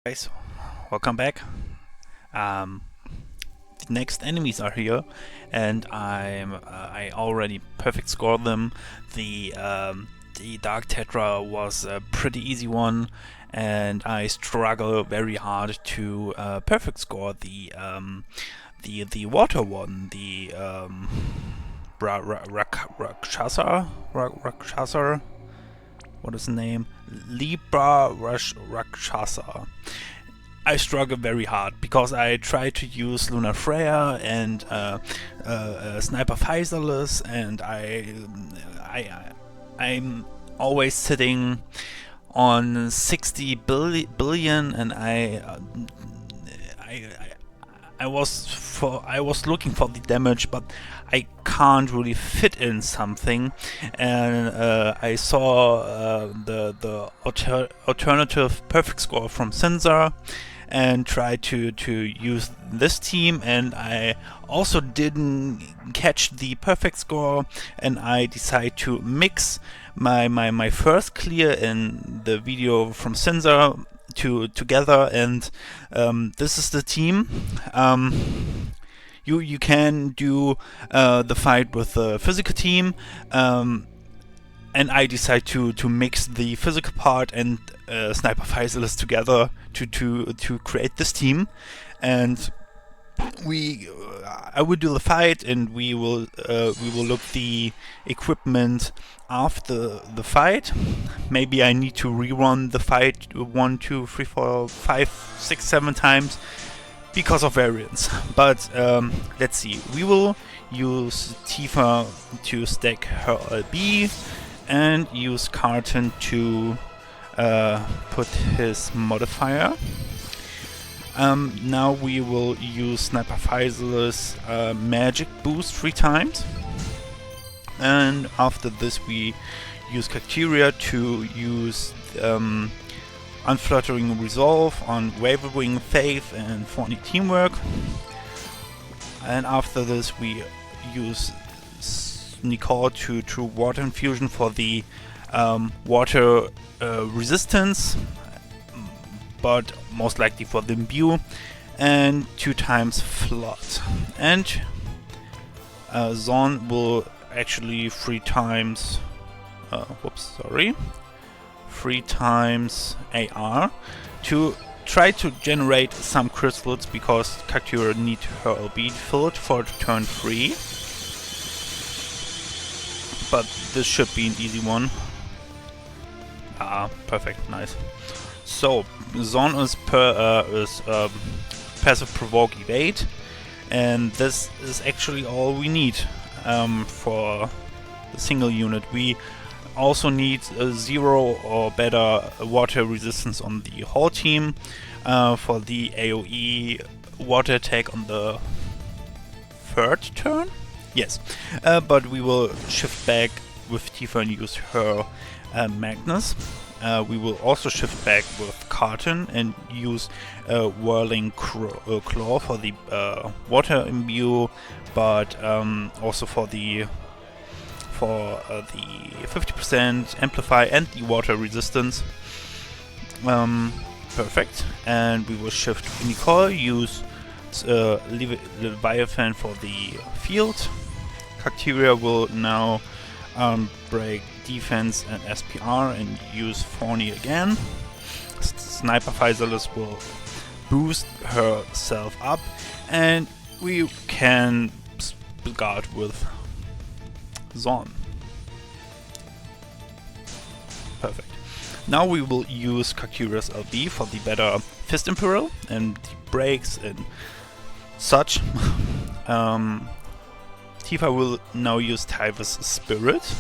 Guys, welcome back. Um, the next enemies are here, and I already perfect scored them. The Dark Tetra was a pretty easy one, and I struggle very hard to perfect score the water one, the Raksasa. What is the name? Lebah Raksasa. I struggle very hard because I try to use Lunar Freya and Sniper Physalis, and I'm always sitting on 60 billion, and I was looking for the damage, but I can't really fit in something, and I saw the alternative perfect score from Sinzar, and tried to use this team, and I also didn't catch the perfect score, and I decided to mix my first clear in the video from Sinzar together, and this is the team. You can do the fight with the physical team, and I decide to mix the physical part and Sniper Physalis together to create this team, and I will do the fight, and we will look the equipment after the fight. Maybe I need to rerun the fight 1, 2, 3, 4, 5, 6, 7 times because of variance. But let's see. We will use Tifa to stack her LB, and use Carton to put his modifier. Now we will use Sniper Physalis magic boost 3 times, and after this we use Cacteria to use Unfluttering Resolve on Wavering Faith and Thorny Teamwork, and after this we use Nicole to Water Infusion for the water resistance, but most likely for the imbue, and 2 times flood. And Zon will actually 3 times 3 times AR to try to generate some crystals, because Cactura need her LB filled for turn 3. But this should be an easy one. Perfect, nice. So Zon is passive provoke evade, and this is actually all we need for the single unit. We also need a 0 or better water resistance on the whole team for the AoE water attack on the 3rd turn. Yes, but we will shift back with Tifa and use her Magnus. We will also shift back with Carton and use Whirling Claw for the water imbue, but also for the 50% amplify and the water resistance. Perfect. And we will shift Nicole, use Leviathan for the field. Cacteria will now break defense and SPR and use Thorny again. Sniper Physalis will boost herself up, and we can guard with Zon. Perfect. Now we will use Cacturia's LB for the better Fist Imperial and the breaks and such. Tifa will now use Typhus Spirit.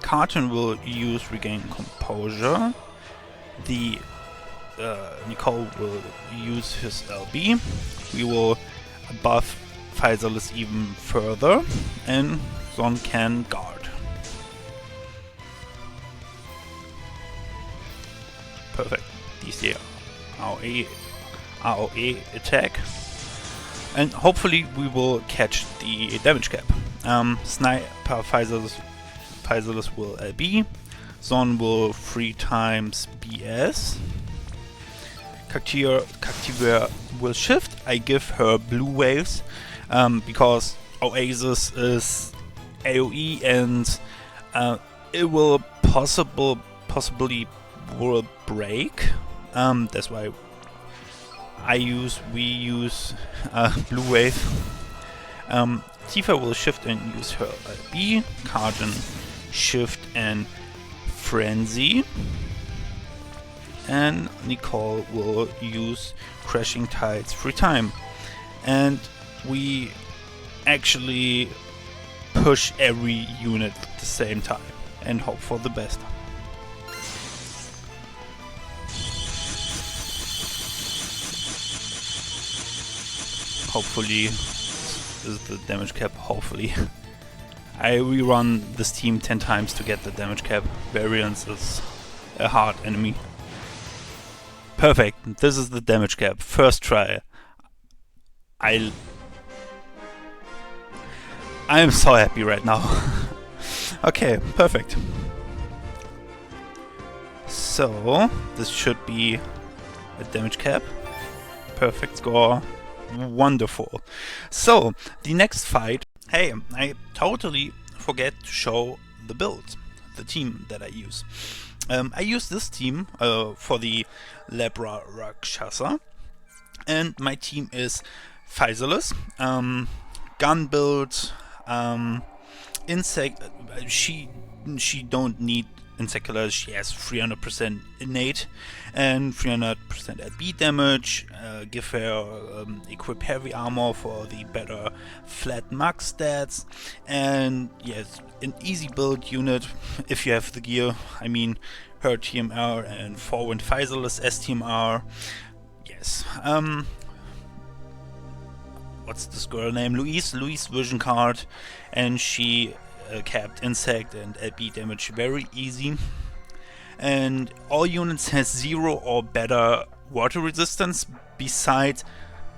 Carton will use Regain Composure. The Nicole will use his LB. We will buff Physalis even further, and Zon can guard. Perfect. DC AOE attack. And hopefully we will catch the damage cap. Sniper Physalis will LB. Zon will 3 times BS. Cactiva will shift, I give her blue waves, because Oasis is AoE and it will possibly will break. That's why we use blue wave. Tifa will shift and use her B, Cardin shift and frenzy, and Nicole will use crashing tides 3 times. And we actually push every unit at the same time and hope for the best. Hopefully, this is the damage cap, hopefully. I rerun this team 10 times to get the damage cap. Variance is a hard enemy. Perfect, this is the damage cap. First try. I am so happy right now. Okay, perfect. So, this should be a damage cap. Perfect score. Wonderful. So, the next fight. Hey, I totally forget to show the build, the team that I use. I use this team for the Lebah Raksasa, and my team is Physalis, gun build, insect. She don't need insect killer. She has 300% innate and 300% at beat damage. Give her equip heavy armor for the better flat max stats, and yes, an easy build unit if you have the gear. I mean, her TMR and forward Physalis STMR. Yes. What's this girl name? Louise vision card, and she capped insect and LB damage very easy. And all units has 0 or better water resistance besides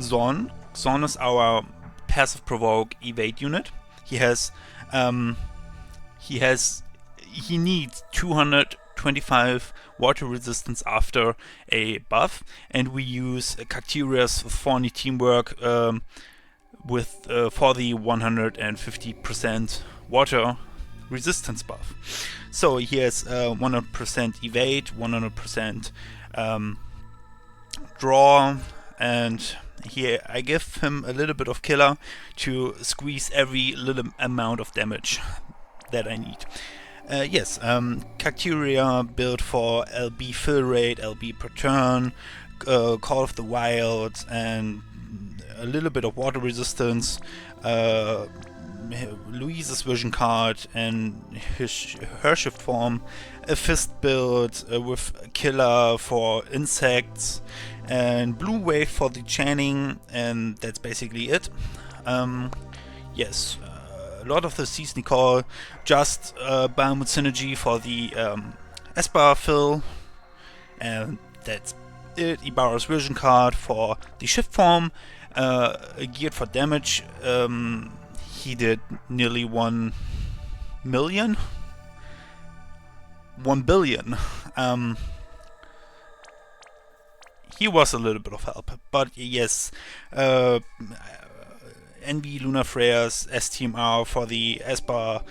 Zorn. Zorn is our passive provoke evade unit. He needs 225 water resistance after a buff, and we use Cactiria's thorny teamwork for the 150% water resistance buff. So he has 100% evade, 100% draw, and here I give him a little bit of killer to squeeze every little amount of damage that I need. Yes, Cactiria built for LB fill rate, LB per turn, Call of the Wild, and a little bit of water resistance. Louise's vision card and her shift form, a fist build with killer for insects, and blue wave for the chaining, and that's basically it. Yes, a lot of the Seas Nicole, just Bahamut Synergy for the Esper fill, and that's it. Ibarra's vision card for the shift form, geared for damage. He did nearly 1 million? 1 billion. He was a little bit of help, but yes, Envy Lunar Freya's STMR for the Esper,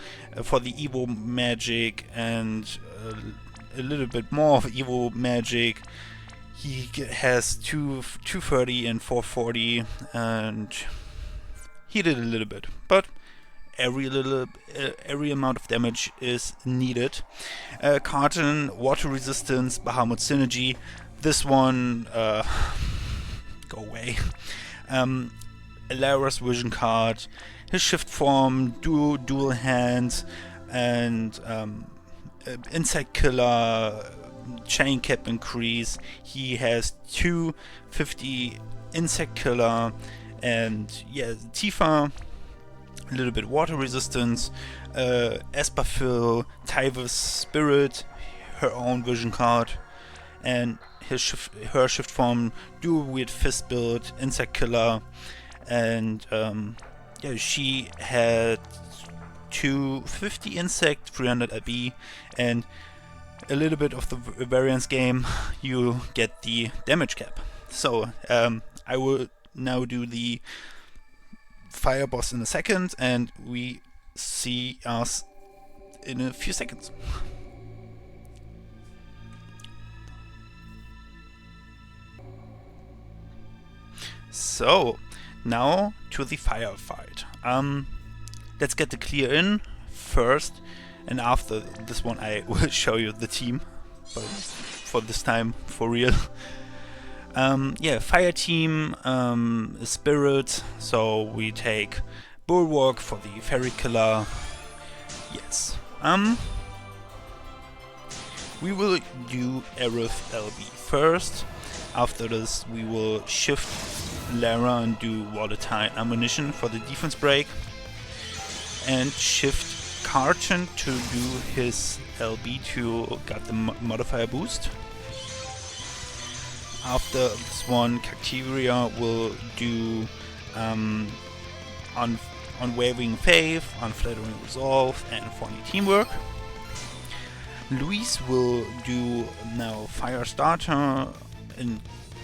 for the Evo magic, and a little bit more of Evo magic. He has 230 and 440, and he did a little bit, but every amount of damage is needed. Carton, water resistance, Bahamut Synergy. This one, go away. Alara's vision card, his shift form, dual hands, and insect killer, chain cap increase. He has 250 insect killer, and yeah, Tifa, a little bit water resistance, Esper fill, Tyva's spirit, her own vision card, and her shift form, dual weird fist build, insect killer, and yeah, she had 250 insect, 300 AB, and a little bit of the variance game, you get the damage cap. So I will now do the fire boss in a second, and we see us in a few seconds. So now to the firefight. Let's get the clear in first, and after this one I will show you the team, but for this time for real. Yeah, fire team, spirit, so we take Bulwark for the fairy killer. Yes. We will do Aerith LB first. After this we will shift Lara and do volatile ammunition for the defense break, and shift Carton to do his LB to get the modifier boost. After this one, Cacteria will do Unwavering Faith, Unflattering Resolve, and Phony Teamwork. Luis will do now Fire Starter,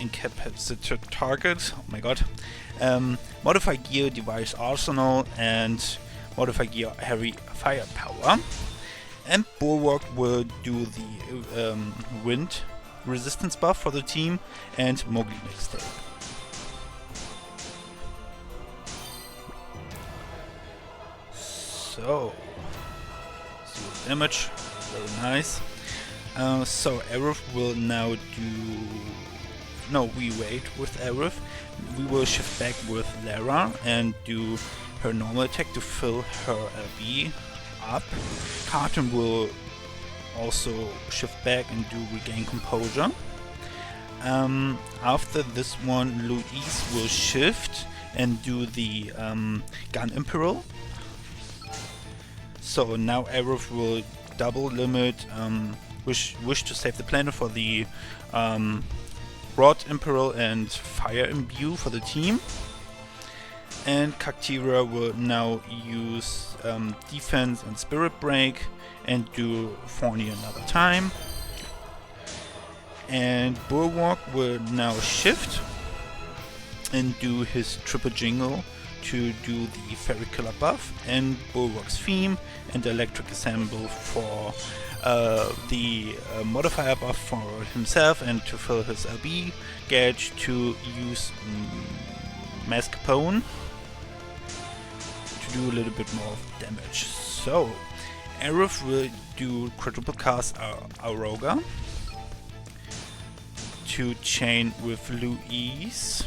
Incapacitated Target, oh my god, Modify Gear Device Arsenal, and Modify Gear Heavy Firepower. And Bulwark will do the Wind Resistance buff for the team, and Mowgli Mixtape. So, zero damage, very nice. So Aerith will now do... No, we wait with Aerith. We will shift back with Lara and do her normal attack to fill her LB up. Carton will also shift back and do Regain Composure. After this one, Luis will shift and do the Gun Imperial. So now Aerith will double limit wish to save the planet for the Rod Imperial and Fire Imbue for the team. And Cacteria will now use Defense and Spirit Break and do Thorny another time. And Bulwark will now shift and do his triple jingle to do the Fairy Killer buff, and Bulwark's theme and Electric Assemble for the modifier buff for himself, and to fill his LB gauge to use Mascarpone to do a little bit more damage. So Aerith will do Quadruple Cast Aroga to chain with Luis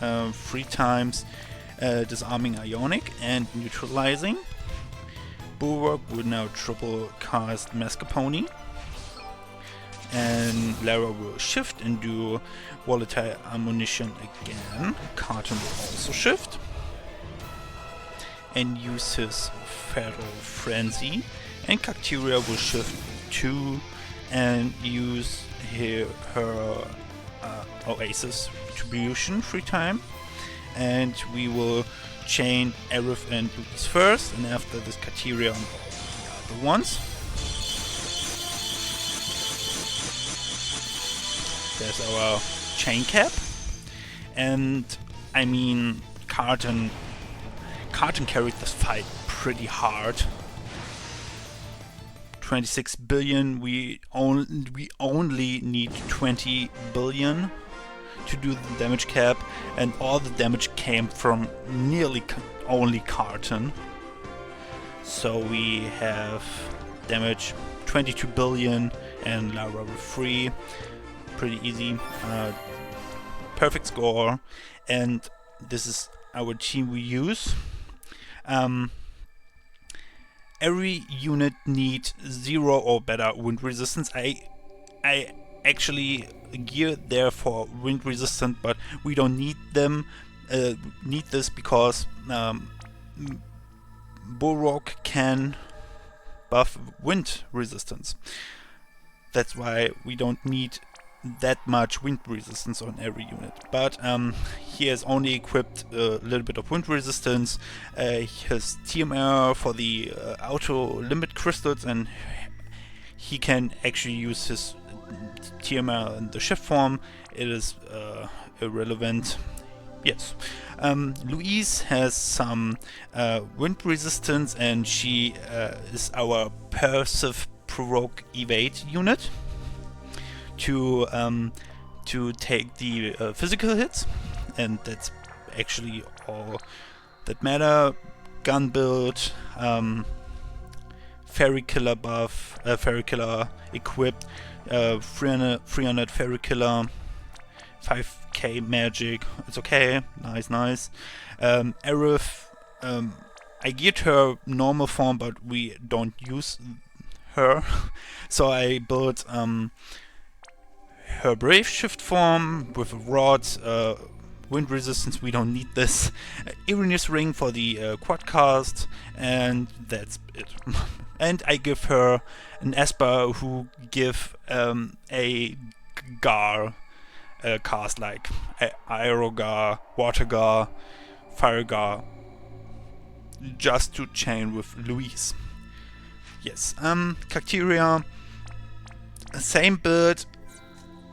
3 times Disarming Ionic and Neutralizing. Bulwark will now triple cast Mascarpone, and Lara will shift and do Volatile Ammunition again. Carton will also shift and use his Fatal Frenzy, and Cacteria will shift too and use her Oasis Retribution 3 times. And we will chain Aerith and Luis first, and after this Cacteria on all the other ones. There's our chain cap, and I mean Carton carried this fight pretty hard. 26 billion, we only need 20 billion to do the damage cap, and all the damage came from nearly only Carton. So we have damage 22 billion and Lara with 3. Pretty easy. Perfect score, and this is our team we use. Every unit needs 0 or better wind resistance. I actually gear there for wind resistant, but we don't need them. Need this because Bulwark can buff wind resistance. That's why we don't need that much wind resistance on every unit. But he has only equipped a little bit of wind resistance, his TMR for the auto limit crystals, and he can actually use his TMR in the shift form it is irrelevant. Yes. Louise has some wind resistance, and she is our Persive Provoke Evade unit to take the physical hits, and that's actually all that matter. Gun build, Fairy Killer buff, Fairy Killer equipped, 300 Fairy Killer, 5k magic, it's okay, nice. Aerith, I geared her normal form, but we don't use her, so I built her Brave Shift form with a rod, wind resistance, we don't need this, Irenaeus Ring for the quad cast, and that's it. And I give her an Esper who give a Gar cast, like Aerogar, Watergar, Firegar, just to chain with Louise. Yes, Cacteria, same build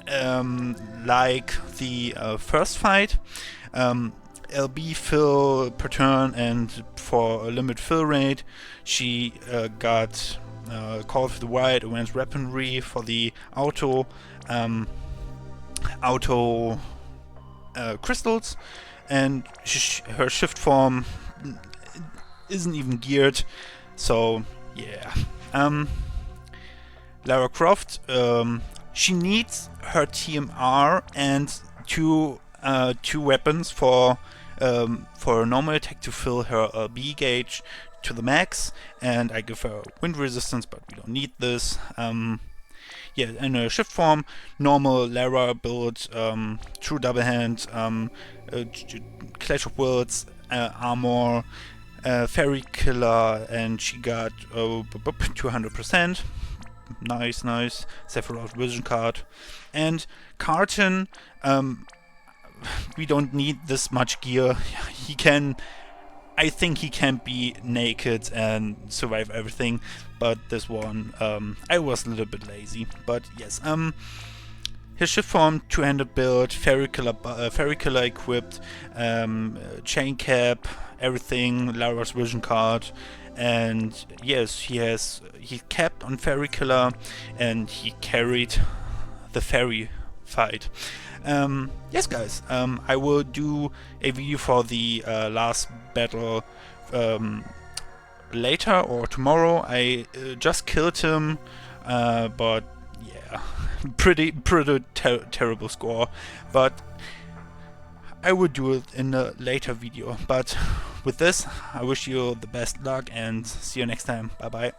like the first fight. LB fill per turn, and for a limit fill rate she got Call of the Wild Advanced Weaponry for the auto crystals, and her shift form isn't even geared, so yeah. Lara Croft, she needs her TMR and two weapons for a normal attack to fill her B gauge to the max, and I give her wind resistance, but we don't need this. Yeah, in a shift form, normal Lara build, true double hand, Clash of Wills, armor, Fairy Killer, and she got 200%. Nice. Sephiroth Vision card. And Carton, we don't need this much gear. I think he can be naked and survive everything, but this one, I was a little bit lazy. But yes, his shift form, two-handed build, Fairy Killer equipped, chain cap, everything, Lara's Vision card, and yes, he capped on Fairy Killer, and he carried the fairy fight. Yes, guys, I will do a video for the last battle later or tomorrow. I just killed him, but yeah, pretty terrible score. But I will do it in a later video. But with this, I wish you the best luck and see you next time. Bye bye.